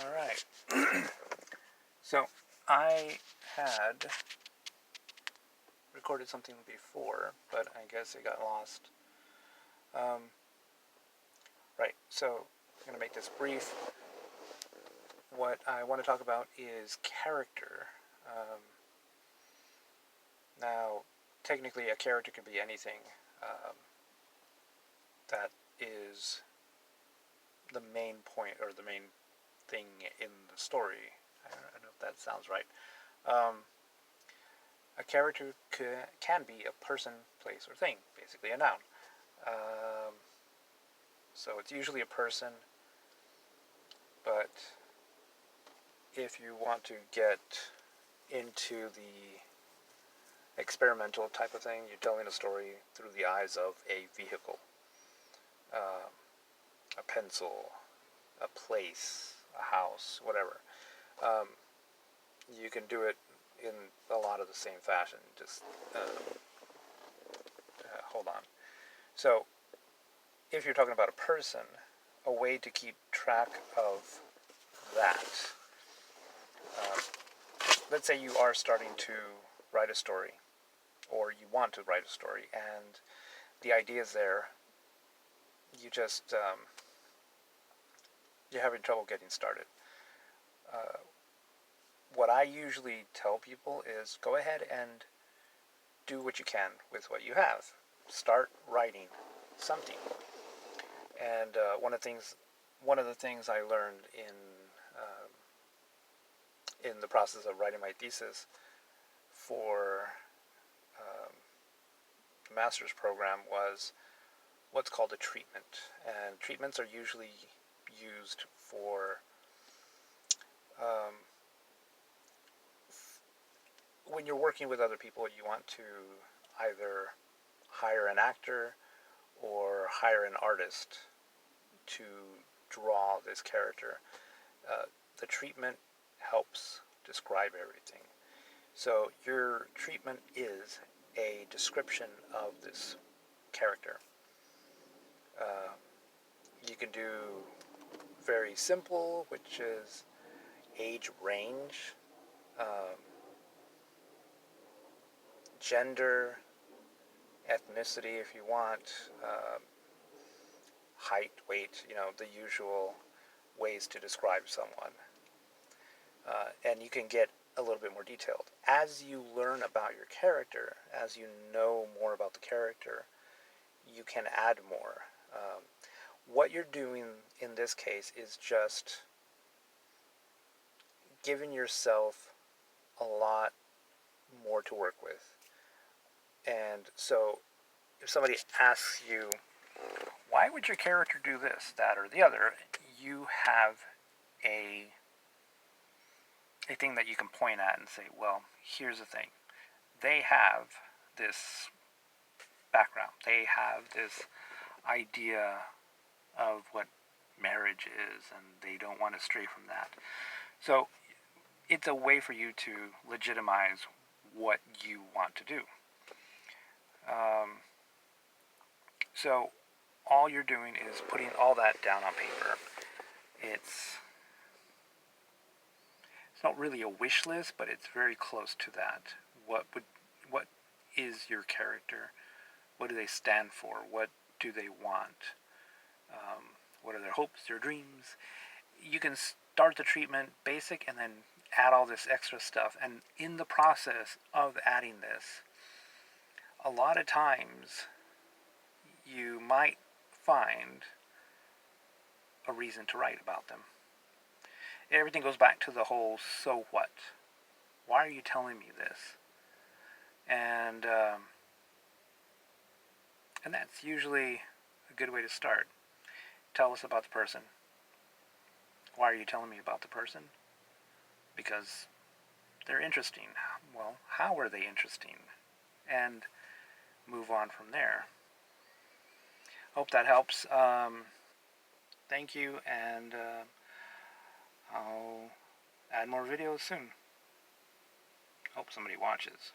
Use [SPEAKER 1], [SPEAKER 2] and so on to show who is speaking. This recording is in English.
[SPEAKER 1] Alright. So, I had recorded something before, but I guess it got lost. Right, so I'm going to make this brief. What I want to talk about is character. Now, technically a character can be anything that is the main point or the main thing in the story. I don't know if that sounds right. A character can be a person, place, or thing, basically a noun. So it's usually a person, but if you want to get into the experimental type of thing, you're telling a story through the eyes of a vehicle, a pencil, a place, a house, whatever. You can do it in a lot of the same fashion. Just hold on. So, if you're talking about a person, a way to keep track of that. Let's say you are starting to write a story, or you want to write a story, and the idea is there. You just you're having trouble getting started. What I usually tell people is go ahead and do what you can with what you have. Start writing something. And one of the things I learned in the process of writing my thesis for the master's program was what's called a treatment. And treatments are usually used for when you're working with other people, you want to either hire an actor or hire an artist to draw this character. The treatment helps describe everything. So your treatment is a description of this character. You can do very simple, which is age range, gender, ethnicity if you want, height, weight, the usual ways to describe someone. And you can get a little bit more detailed. As you learn about your character, as you know more about the character, you can add more. What you're doing in this case is just giving yourself a lot more to work with. And so if somebody asks you, why would your character do this, that, or the other, you have a thing that you can point at and say, well, here's the thing. They have this background. They have this idea of what marriage is, and they don't want to stray from that. So it's a way for you to legitimize what you want to do. So all you're doing is putting all that down on paper. It's not really a wish list, but it's very close to that. What is your character? What do they stand for? What do they want? What are their hopes, their dreams? You can start the treatment basic and then add all this extra stuff. And in the process of adding this, a lot of times you might find a reason to write about them. Everything goes back to the whole so what? Why are you telling me this? And that's usually a good way to start. Tell us about the person. Why are you telling me about the person? Because they're interesting. Well, how are they interesting? And move on from there. Hope that helps. Thank you, and I'll add more videos soon. Hope somebody watches.